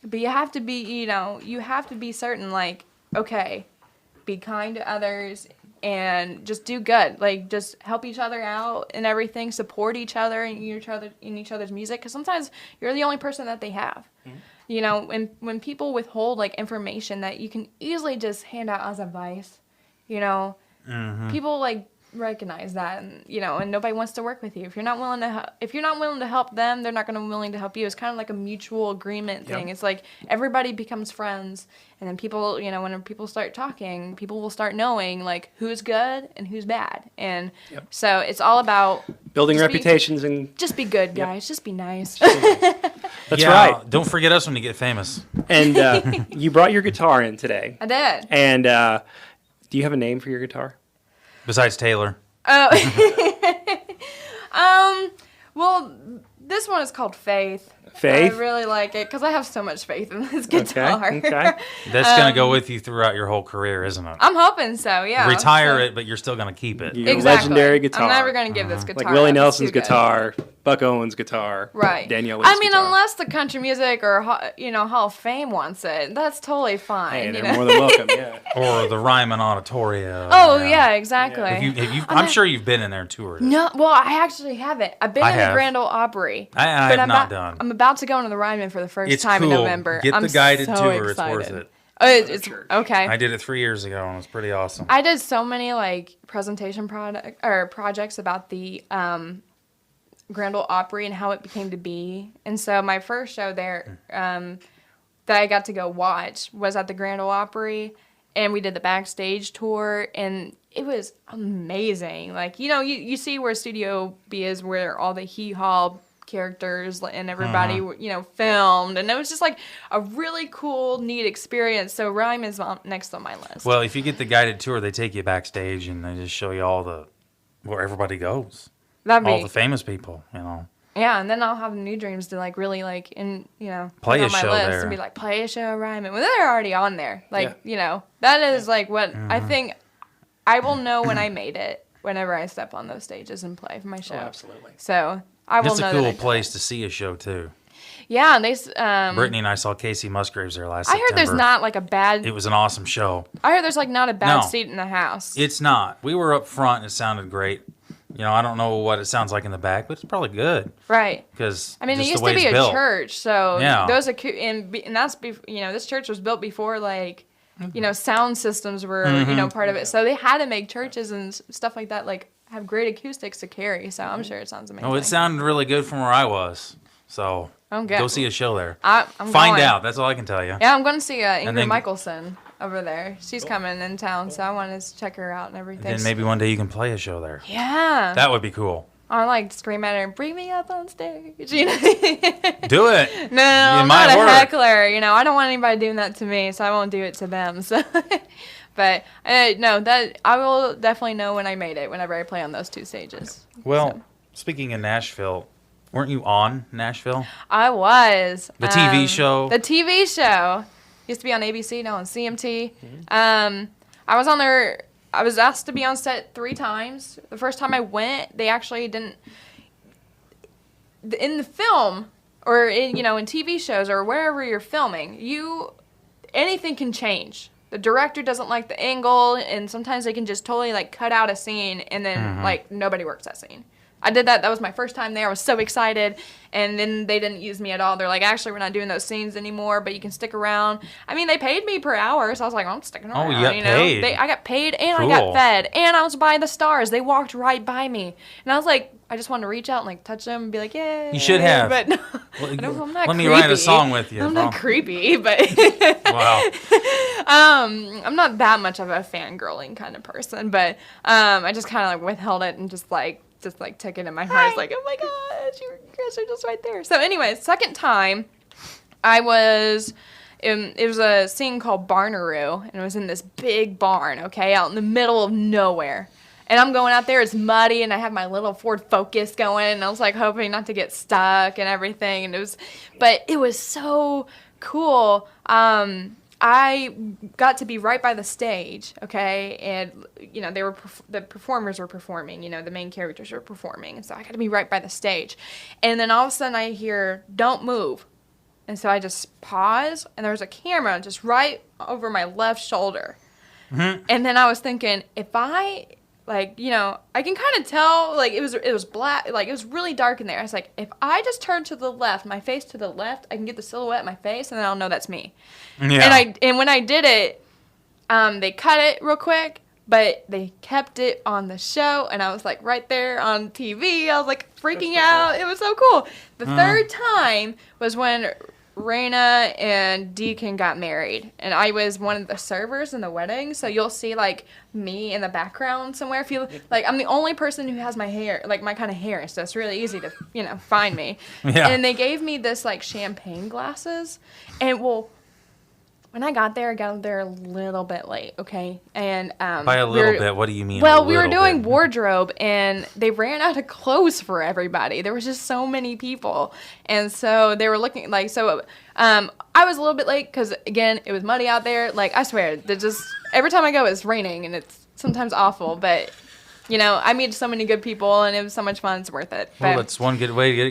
but you have to be certain, okay, be kind to others. And just do good, just help each other out and everything, support each other and each other's music, because sometimes you're the only person that they have. Mm-hmm. When people withhold information that you can easily just hand out as advice, Mm-hmm. people recognize that, and and nobody wants to work with you if you're not willing to help them. They're not going to be willing to help you. It's kind of like a mutual agreement thing. It's like everybody becomes friends, and then people, when people start talking, people will start knowing like who's good and who's bad, and so it's all about building reputations and just be good, guys. Just be nice. That's right. Don't forget us when you get famous. And you brought your guitar in today. I did. And do you have a name for your guitar? Besides Taylor. Oh. Well, this one is called Faith. Faith? I really like it because I have so much faith in this guitar. Okay. That's going to go with you throughout your whole career, isn't it? I'm hoping so, yeah. Retire it, but you're still going to keep it. Your legendary guitar. I'm never going to give this guitar like Willie up. Nelson's It's too good. guitar, Buck Owens' guitar, Right. Danielle Lee's guitar. Unless the country music or Hall of Fame wants it, that's totally fine. Hey, they're more than welcome, yeah. Or the Ryman Auditorium. Oh, yeah, exactly. I'm sure you've been in there and toured it. No, well, I actually haven't. I've been in the have. Grand Ole Opry. I have not done. I'm about to go into the Ryman for the first It's time cool. in November. Get I'm the guided so tour. Excited. It's worth it. Oh, it's okay. I did it 3 years ago, and it was pretty awesome. I did so many presentation projects about the Grand Ole Opry and how it became to be. And so my first show there that I got to go watch was at the Grand Ole Opry, and we did the backstage tour, and it was amazing. Like, you see where Studio B is, where all the hee-haw characters and everybody, filmed, and it was just like a really cool, neat experience. So Rhyme is next on my list. Well, if you get the guided tour, they take you backstage and they just show you where everybody goes. All the famous people, Yeah, and then I'll have New Dreams to really play on a my show list there and be like, play a show, Ryman. Well, they're already on there. That is what I think I will know when I made it whenever I step on those stages and play for my show. Oh, absolutely. So I will It's know a that cool I did place it. to see a show too. Yeah, and they. Brittany and I saw Casey Musgraves there last I September. heard there's not a bad. It was an awesome show. I heard there's not a bad No. seat in the house. It's not. We were up front and it sounded great. I don't know what it sounds like in the back, but it's probably good. Right. Because I mean, it used to be a church, so Yeah. those and that's this church was built before sound systems were part of it. So they had to make churches and stuff like that have great acoustics to carry. So I'm sure it sounds amazing. Oh, it sounded really good from where I was. So Okay. go see a show there. I'm Find going. out. That's all I can tell you. Yeah, I'm going to see Ingrid then- Michaelson over there. She's coming in town, so I want to check her out and everything. Then maybe one day you can play a show there. Yeah. That would be cool. I scream at her, bring me up on stage. Do it. No, I'm might not a work. heckler. I don't want anybody doing that to me, so I won't do it to them. So, but no, that I will definitely know when I made it. Whenever I play on those two stages. Well, speaking of Nashville, weren't you on Nashville? I was The TV show? The TV show used to be on ABC, now on CMT. I was on there. I was asked to be on set 3 times. The first time I went, they actually didn't. In the film, or in TV shows or wherever you're filming, anything can change. The director doesn't like the angle, and sometimes they can just totally cut out a scene, and then nobody works that scene. I did that. That was my first time there. I was so excited, and then they didn't use me at all. They're like, actually, we're not doing those scenes anymore, but you can stick around. I mean, they paid me per hour, so I was like, well, I'm sticking around. Oh, you got paid. I got paid, and Cool. I got fed, and I was by the stars. They walked right by me, and I was like, I just wanted to reach out and touch them and be like, yeah. You should have. But no, Well, I'm not let me creepy. write a song with you. I'm not bro. creepy, but Wow. I'm not that much of a fangirling kind of person. But I just kind of withheld it and just took it in my heart. It's like, oh my gosh, you guys are just right there. So anyway, second time, it was a scene called Barnaroo, and it was in this big barn, okay, out in the middle of nowhere. And I'm going out there, it's muddy, and I have my little Ford Focus going, and I was hoping not to get stuck and everything. And it was so cool. I got to be right by the stage, okay, and the performers were performing, the main characters were performing, and so I got to be right by the stage, and then all of a sudden I hear, "Don't move," and so I just pause, and there's a camera just right over my left shoulder, and then I was thinking, if I I can kind of tell, it was black, it was really dark in there. I was like, if I just turn to the left, my face to the left, I can get the silhouette of my face, and then I'll know that's me. Yeah. And when I did it, they cut it real quick, but they kept it on the show, and I was like right there on TV. I was like freaking out. It was so cool. The third time was when Raina and Deacon got married, and I was one of the servers in the wedding, so you'll see like me in the background somewhere. If you like, I'm the only person who has my hair, like my kind of hair, so it's really easy to find me. Yeah. And they gave me this like champagne glasses, and when I got there a little bit late, okay? And By a little bit, what do you mean? Well, we were doing bit? wardrobe, and they ran out of clothes for everybody. There was just so many people, and so they were looking like so. I was a little bit late because again, it was muddy out there. Like I swear, every time I go, it's raining, and it's sometimes awful. But I meet so many good people, and it was so much fun. It's worth it. Well, that's one good way to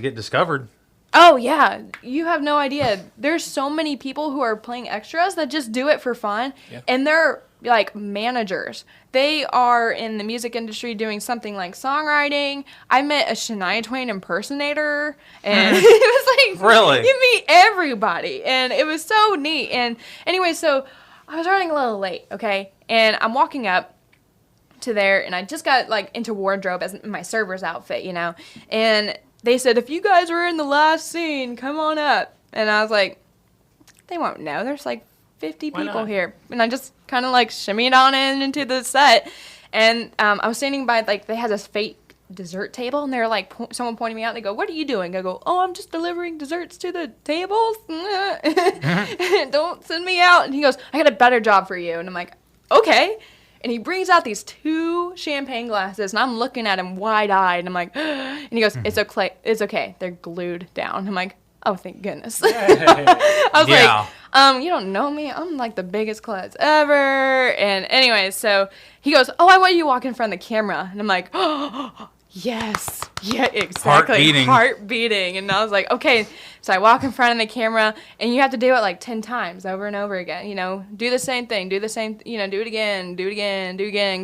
get discovered. Oh, yeah. You have no idea. There's so many people who are playing extras that just do it for fun. Yeah. And they're like managers. They are in the music industry doing something like songwriting. I met a Shania Twain impersonator. And it was like, really? You meet everybody. And it was so neat. And anyway, so I was running a little late, okay? And I'm walking up to there, and I just got like into wardrobe as my server's outfit, And they said, if you guys were in the last scene, come on up. And I was like, they won't know. There's like 50 people here. And I just kind of like shimmied on into the set. And I was standing by, like, they had this fake dessert table. And they were like, someone pointed me out. They go, what are you doing? I go, oh, I'm just delivering desserts to the tables. Don't send me out. And he goes, I got a better job for you. And I'm like, okay. And he brings out these 2 champagne glasses, and I'm looking at him wide-eyed, and I'm like, and he goes, it's okay, they're glued down. I'm like, oh, thank goodness. I was like, you don't know me, I'm like the biggest klutz ever. And anyway, so he goes, oh, I want you to walk in front of the camera. And I'm like, oh, yes, yeah, exactly. Heart beating. And I was like, okay. So I walk in front of the camera, and you have to do it like 10 times over and over again. Do the same thing, do it again,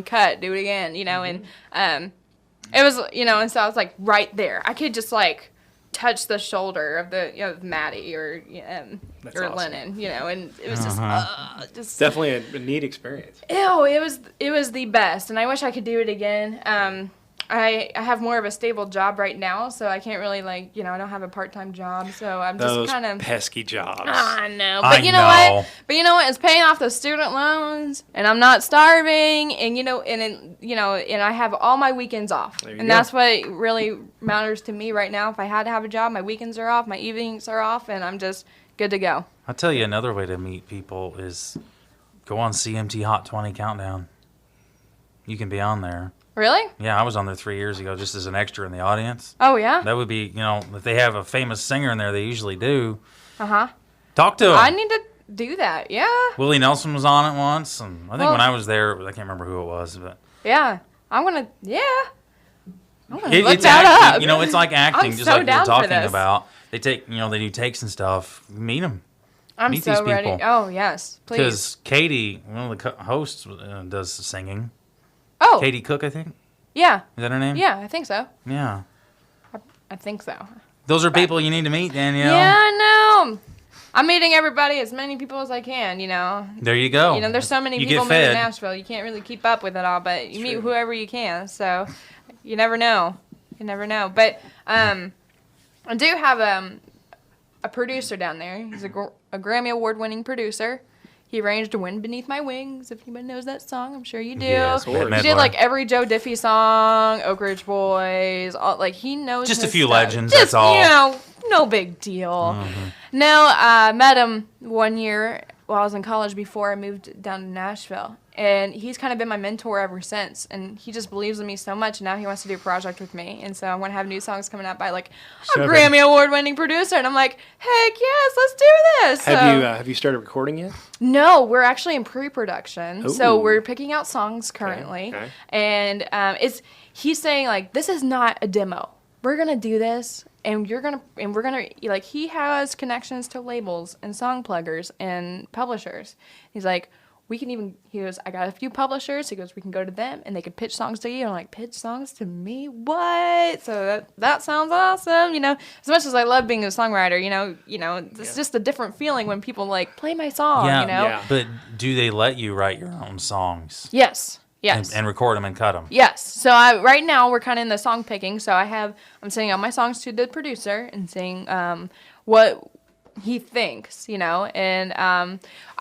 cut, do it again, and it was, and so I was like right there. I could just like touch the shoulder of the, of Maddie or awesome. Lennon, and it was just definitely a neat experience. Ew, it was the best, and I wish I could do it again. I have more of a stable job right now, so I can't really I don't have a part-time job, so I'm just kind of pesky jobs. I know, but you know what? But you know what? It's paying off the student loans, and I'm not starving, and and I have all my weekends off, and that's what really matters to me right now. If I had to have a job, my weekends are off, my evenings are off, and I'm just good to go. I'll tell you another way to meet people is go on CMT Hot 20 Countdown. You can be on there. Really? Yeah, I was on there 3 years ago just as an extra in the audience. Oh, yeah? That would be, if they have a famous singer in there, they usually do. Uh-huh. Talk to him. I need to do that, yeah. Willie Nelson was on it once, and I think when I was there, I can't remember who it was, but... Yeah, I'm going to look it's that acting. up. It's like acting, I'm just so like we were down for talking this. about. They take, they do takes and stuff. Meet them. I'm Meet so these people. ready. Oh, yes, please. Because Katie, one of the hosts, does singing. Oh. Katie Cook, I think. Yeah. Is that her name? Yeah, I think so. Yeah. I think so. Those are people you need to meet, Danielle. Yeah, I know. I'm meeting everybody, as many people as I can, There you go. There's so many people moving to Nashville. You can't really keep up with it all, but you meet whoever you can. So you never know. You never know. But I do have a producer down there. He's a Grammy Award-winning producer. He arranged Wind Beneath My Wings, if anybody knows that song. I'm sure you do. Yes, he did like every Joe Diffie song, Oak Ridge Boys, he knows just his a few stuff. legends, that's all. No big deal. No, I met him one year while I was in college before I moved down to Nashville. And he's kind of been my mentor ever since. And he just believes in me so much. And now he wants to do a project with me. And so I'm going to have new songs coming out by a Grammy Award-winning producer. And I'm like, heck yes, let's do this. Have you started recording yet? No, we're actually in pre-production. Ooh. So we're picking out songs currently. Okay. And he's saying this is not a demo. We're going to do this. And we're gonna he has connections to labels and song pluggers and publishers. He's like, he goes, I got a few publishers. He goes, we can go to them and they can pitch songs to you. I'm like, pitch songs to me? What? So that sounds awesome. You know, as much as I love being a songwriter, it's just a different feeling when people like play my song, Yeah, you know? Yeah. But do they let you write your own songs? Yes. Yes. And record them and cut them? Yes. So right now we're kind of in the song picking. So I'm sending all my songs to the producer and saying what he thinks, and I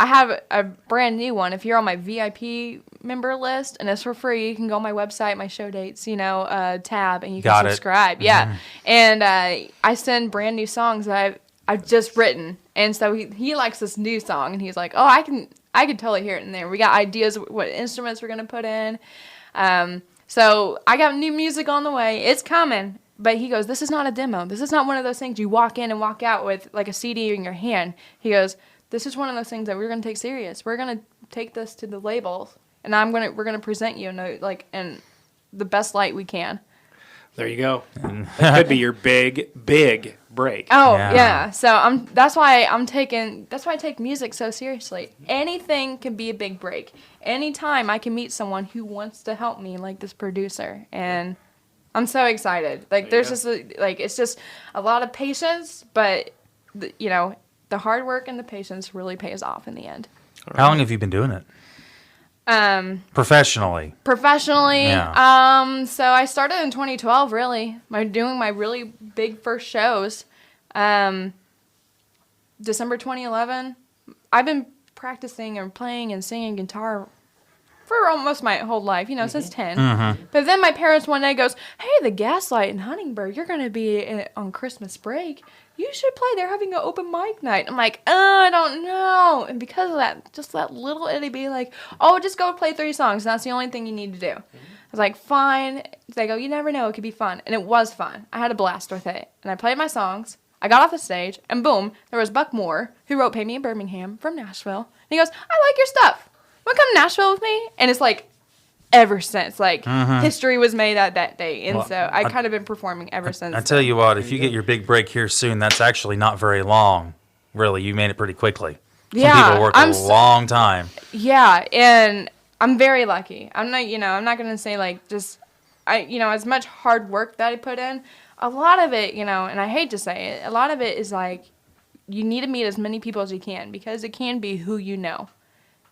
have a brand new one. If you're on my VIP member list and it's for free, you can go on my website, my show dates, tab, and you can subscribe. Yeah. And I send brand new songs that I've just written. And so he likes this new song and he's like, oh, I can totally hear it in there. We got ideas of what instruments we're going to put in. So I got new music on the way. It's coming. But he goes, this is not a demo. This is not one of those things you walk in and walk out with like a CD in your hand. He goes, this is one of those things that we're going to take serious. We're going to take this to the labels, and we're going to present you in the best light we can. There you go. That could be your big break. Oh yeah. So that's why I take music so seriously. Anything can be a big break. Anytime I can meet someone who wants to help me, like this producer, and I'm so excited. Like there's just it's just a lot of patience, but the hard work and the patience really pays off in the end. How long have you been doing it? Professionally. Yeah. So I started in 2012. Really, doing my really big first shows. December 2011. I've been practicing and playing and singing guitar for almost my whole life, since 10. Mm-hmm. But then my parents one day goes, hey, the Gaslight in Huntingburg, you're going to be on Christmas break. You should play. They're having an open mic night. I'm like, I don't know. And because of that, just that little itty be like, oh, just go play 3 songs. That's the only thing you need to do. Mm-hmm. I was like, fine. They go, you never know. It could be fun. And it was fun. I had a blast with it. And I played my songs. I got off the stage. And boom, there was Buck Moore, who wrote Pay Me in Birmingham from Nashville. And he goes, I like your stuff. Want to come to Nashville with me? And it's like, ever since, history was made that day. And so I kind of been performing ever since. I tell you what, if you get your big break here soon, that's actually not very long. Really, you made it pretty quickly. Some people work a long time. Yeah, and I'm very lucky. I'm not going to say as much hard work that I put in, a lot of it, and I hate to say it, a lot of it is you need to meet as many people as you can because it can be who you know.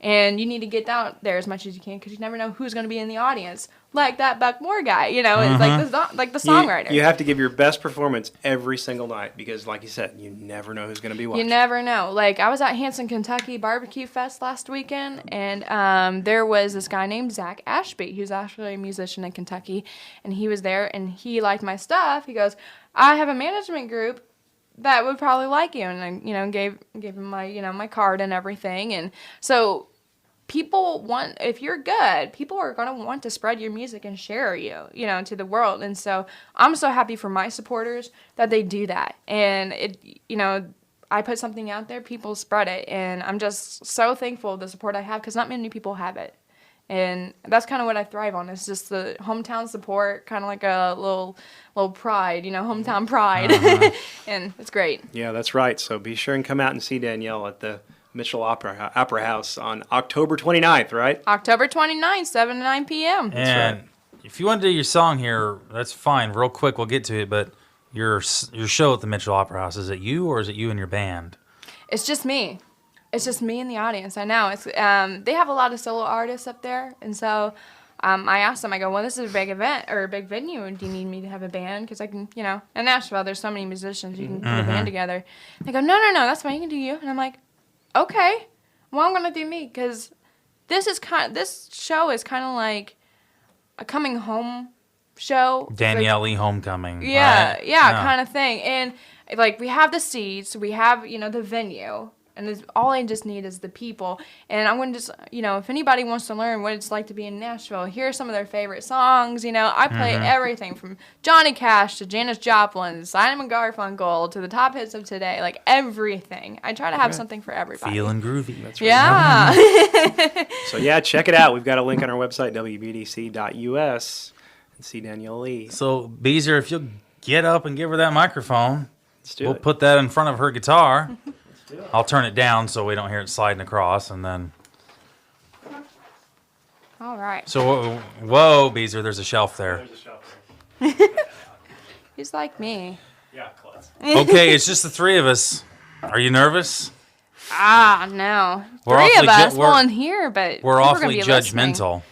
And you need to get out there as much as you can because you never know who's going to be in the audience. Like that Buck Moore guy, it's like the songwriter. You have to give your best performance every single night because, like you said, you never know who's going to be watching. You never know. Like, I was at Hanson, Kentucky Barbecue Fest last weekend, and there was this guy named Zach Ashby. He was actually a musician in Kentucky, and he was there, and he liked my stuff. He goes, I have a management group that would probably like you, and I, gave him my, my card and everything, and so if you're good, people are going to want to spread your music and share you, to the world. And so I'm so happy for my supporters that they do that. And I put something out there, people spread it. And I'm just so thankful the support I have because not many people have it. And that's kind of what I thrive on. It's just the hometown support, kind of like a little pride, hometown pride. And it's great. Yeah, that's right. So be sure and come out and see Danielle at the Mitchell Opera House on October 29th, right? October 29th, 7 to 9 p.m. And right. If you want to do your song here, that's fine. Real quick, we'll get to it. But your show at the Mitchell Opera House, is it you or is it you and your band? It's just me. It's just me and the audience. I know. It's they have a lot of solo artists up there. And so I asked them, I go, well, this is a big event or a big venue. Do you need me to have a band? Because I can, in Nashville, there's so many musicians. You can put a band together. And they go, no, that's fine. You can do you. And I'm like, okay, well, I'm gonna do me because this show is kind of like a coming home show. Danielle Lee homecoming. Yeah, right? yeah, kind of thing. And we have the seats, we have the venue, and all I just need is the people. And I'm going to just, if anybody wants to learn what it's like to be in Nashville, here are some of their favorite songs. I play everything from Johnny Cash to Janis Joplin, Simon and Garfunkel to the top hits of today, like everything. I try to have something for everybody. Feeling groovy. That's right. Yeah. So, check it out. We've got a link on our website, WBDC.us, and see Danielle Lee. So, Beezer, if you'll get up and give her that microphone, we'll put that in front of her guitar. I'll turn it down so we don't hear it sliding across, and then All right. So, whoa, Beezer, there's a shelf there. There's a shelf there. He's like me. Yeah, close. Okay, it's just the three of us. Are you nervous? No. We're Three of awfully us we're- in here, but We're people are awfully gonna be listening. judgmental.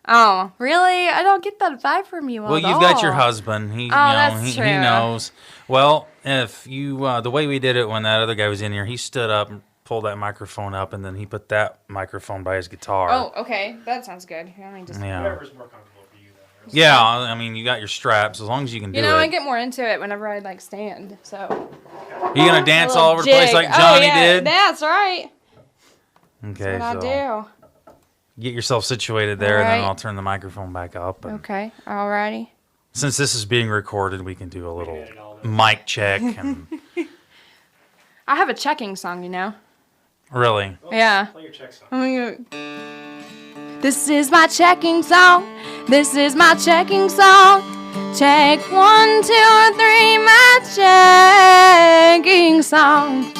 Oh, really? I don't get that vibe from you Well, at you've all. got your husband. He, that's he true. knows. Well, if you, the way we did it when that other guy was in here, he stood up and pulled that microphone up, and then he put that microphone by his guitar. Oh, okay. That sounds good. Here, let me just... Yeah. Whatever's more comfortable for you, though. Right? Yeah, I mean, you got your straps. As long as you can do You know, it. I get more into it whenever I, like, stand, so... You gonna dance A all little over the place jig. like Johnny did? That's right. Okay, That's what so I get yourself situated there, and then Alright. I'll turn the microphone back up. do. And Okay. Alrighty. since this is being recorded, we can do a little edit all this. mic check. And I have a checking song, you know? really, Well, Yeah. Play your check song. This is my checking song. This is my checking song. Check 1, 2, 3, my checking song.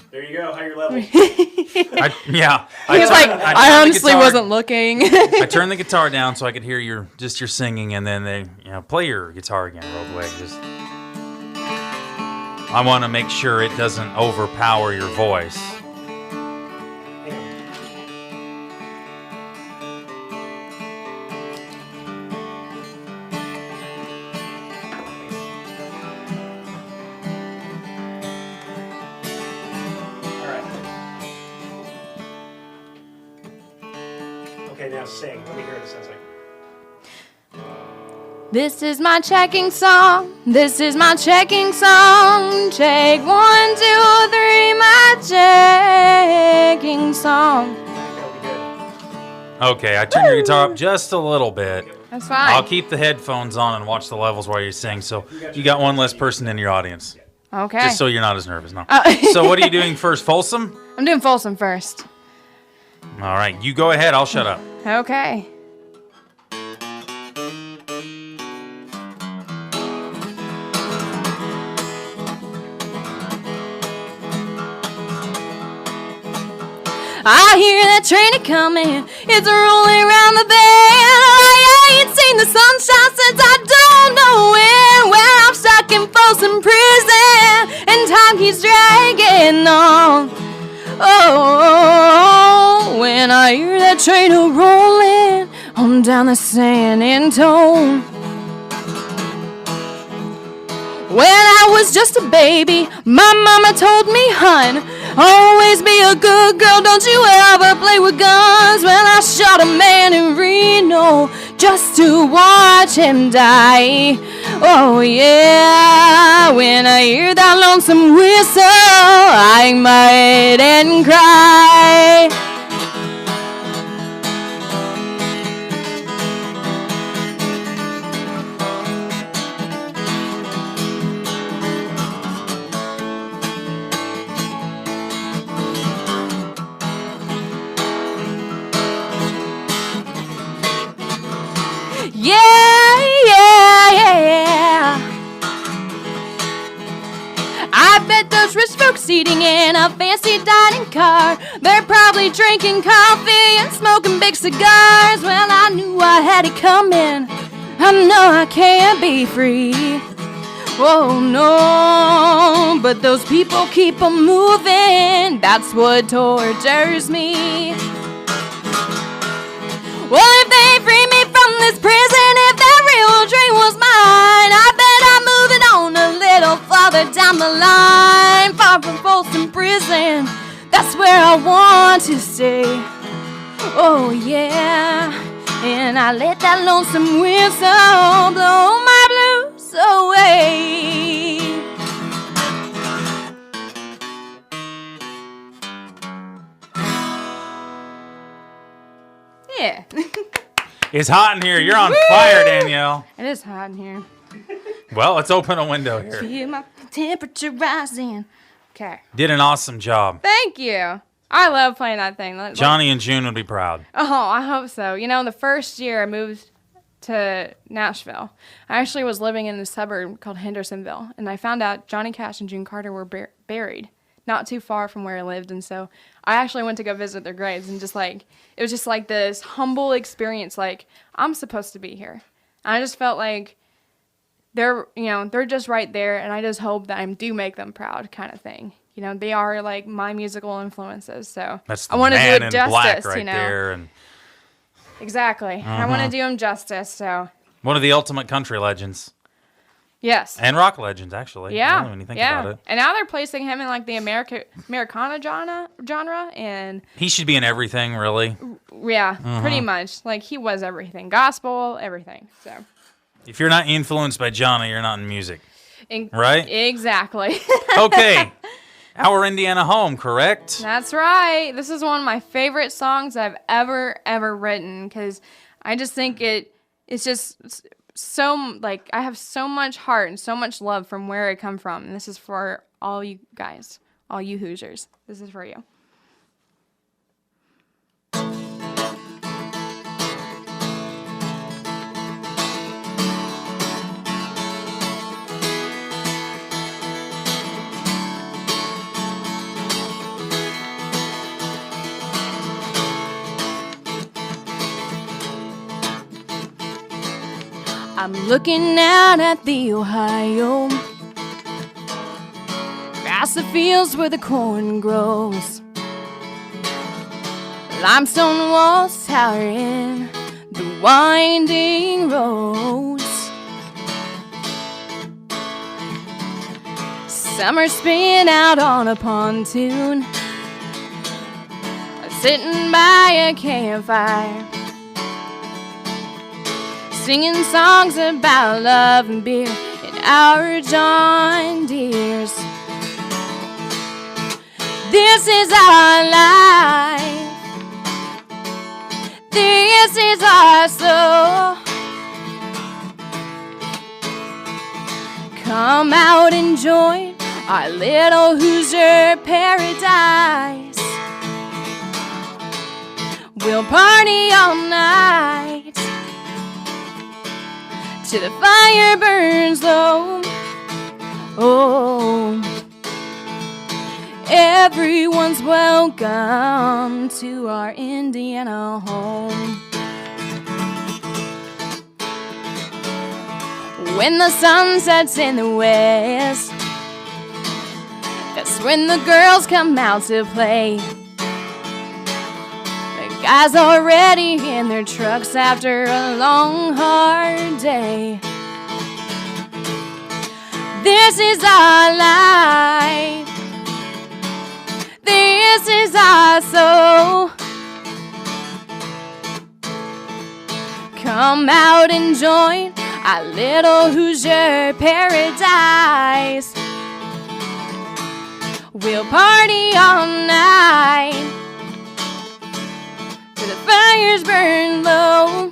There you go. How your level? yeah. He was like, I honestly wasn't looking. I turned the guitar down so I could hear your singing, and then they play your guitar again real quick. I want to make sure it doesn't overpower your voice. All right. Okay, now sing. Let me hear what it sounds like. This is my checking song. This is my checking song. Check 1, 2, 3, my checking song. That'll be good. Okay, I turned your guitar up just a little bit. That's fine. I'll keep the headphones on and watch the levels while you sing, so you got one less person in your audience. Okay. Just so you're not as nervous. No. So what are you doing first, Folsom? I'm doing Folsom first. All right, you go ahead. I'll shut up. Okay. I hear that train a-coming, it's rolling around the bend. I ain't seen the sunshine since I don't know when. Well, I'm stuck in Folsom prison, and time keeps dragging on. Oh, when I hear that train a-rolling on down the San Antone. When I was just a baby, my mama told me, hun, always be a good girl, don't you ever play with guns. Well, I shot a man in Reno just to watch him die. Oh yeah, when I hear that lonesome whistle, I might and cry. Yeah. I bet those rich folks eating in a fancy dining car, they're probably drinking coffee and smoking big cigars. Well, I knew I had it coming. I know I can't be free. Oh no, but those people keep on moving. That's what tortures me. Well, if they free me from this prison, if that real dream was mine, I bet I'm moving on a little farther down the line, far from Folsom prison. That's where I want to stay. Oh yeah, and I let that lonesome whistle blow my blues away. Yeah. It's hot in here. You're on fire, Danielle. It is hot in here. Well, let's open a window here. Feel my temperature rising. Okay. Did an awesome job. Thank you. I love playing that thing. Johnny and June would be proud. Oh, I hope so. You know, the first year I moved to Nashville, I actually was living in a suburb called Hendersonville, and I found out Johnny Cash and June Carter were buried not too far from where I lived. And so I actually went to go visit their graves, and just like, it was just like this humble experience. Like, I'm supposed to be here. And I just felt like they're just right there. And I just hope that I do make them proud, kind of thing. You know, they are like my musical influences. So I want to do it justice, right there. And exactly. I want to do them justice. So one of the ultimate country legends. Yes. And rock legends, actually. Yeah. Really, when you think about it. And now they're placing him in like the Americana genre, and he should be in everything, really. Yeah, pretty much. Like, he was everything. Gospel, everything. So if you're not influenced by Johnny, you're not in music. Right? Exactly. Okay. Our Indiana Home, correct? That's right. This is one of my favorite songs I've ever written, because I just think it's just so, like, I have so much heart and so much love from where I come from. And this is for all you guys, all you Hoosiers. This is for you. I'm looking out at the Ohio, past the fields where the corn grows. Limestone walls towering the winding roads. Summer spin out on a pontoon, sitting by a campfire, singing songs about love and beer in our John Deeres. This is our life. This is our soul. Come out and join our little Hoosier paradise. We'll party all night till the fire burns low. Oh, everyone's welcome to our Indiana home. When the sun sets in the west, that's when the girls come out to play. The guys already in their trucks after a long, hard day. This is our life. This is our soul. Come out and join our little Hoosier paradise. We'll party all night till the fires burn low.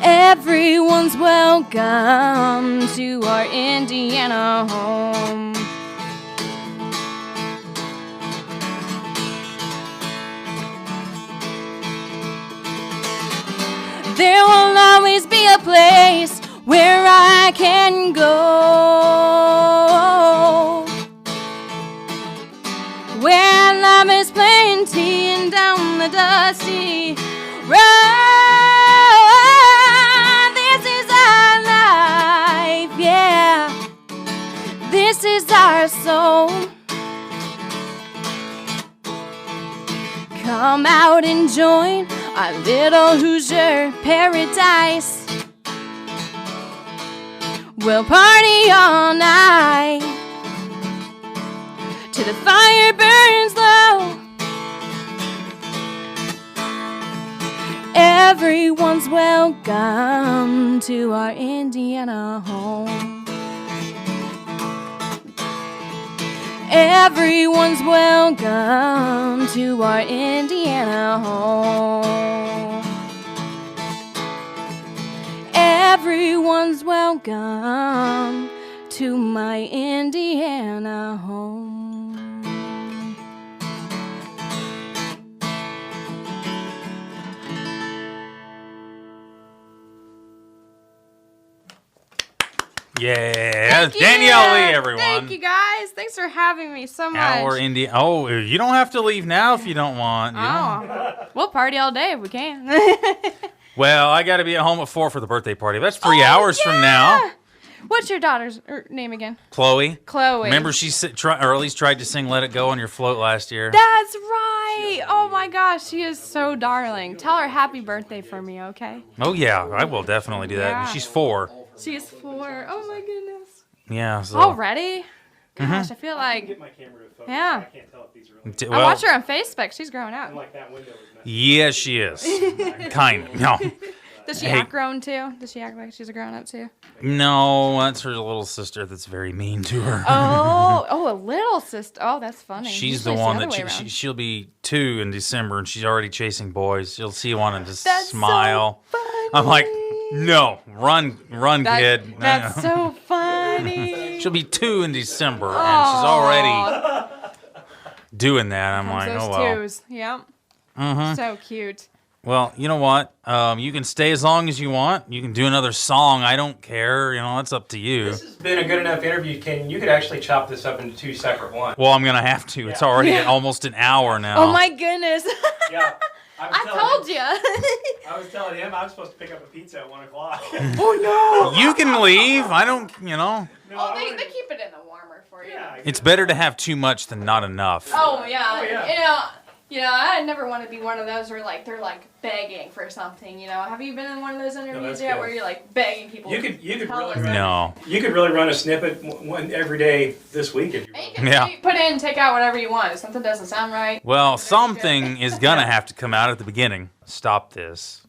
Everyone's welcome to our Indiana home. There will always be a place where I can go, where love is plenty and down the dusty road. This is our life, yeah. This is our soul. Come out and join our little Hoosier paradise. We'll party all night till the fire burns low. Everyone's welcome to our Indiana home. Everyone's welcome to our Indiana home. Everyone's welcome to my Indiana home. Yeah, Danielle Lee, everyone. Thank you guys. Thanks for having me so much. Our Indian. Oh, you don't have to leave now if you don't want. We'll party all day if we can. Well, I got to be at home at 4 for the birthday party. That's 3 hours from now. What's your daughter's name again? Chloe. Chloe. Remember she or at least tried to sing "Let It Go" on your float last year. That's right. Oh my gosh, she is so darling. Tell her happy birthday for me, okay? Oh yeah, I will definitely do that. Yeah. She's 4. She's 4. Oh my goodness. Yeah. So. Already? Gosh, I feel like. Get my camera to focus. Yeah. I can't tell if these are really. Well, I watch her on Facebook. She's growing up. Like that window is nice. Yes, she is. Kind of. No. Does she act grown too? Does she act like she's a grown up too? No, that's her little sister that's very mean to her. Oh, a little sister. Oh, that's funny. She's the one that she'll be 2 in December, and she's already chasing boys. You'll see one and just smile. So funny. I'm like, no, run, kid. That's so funny. She'll be 2 in December, and she's already doing that. I'm like, those oh well. twos. Yep. Mm-hmm. So cute. Well, you know what? You can stay as long as you want. You can do another song. I don't care. You know, it's up to you. This has been a good enough interview, Kenyon. You could actually chop this up into 2 separate ones. Well, I'm gonna have to. It's already almost an hour now. Oh my goodness. Yeah. I told you. I was telling him I was supposed to pick up a pizza at 1 o'clock. Oh no! You can leave. I don't. You know. No, they keep it in the warmer for you. Yeah, It's better to have too much than not enough. Oh yeah. Oh, yeah. You know, I never want to be one of those where like they're like begging for something. You know, have you been in one of those interviews yet where you're like begging people? You could really No. You could really run a snippet one every day this week if you And want. you can put in, take out whatever you want. If something doesn't sound right. Well, something is gonna have to come out at the beginning. Stop this.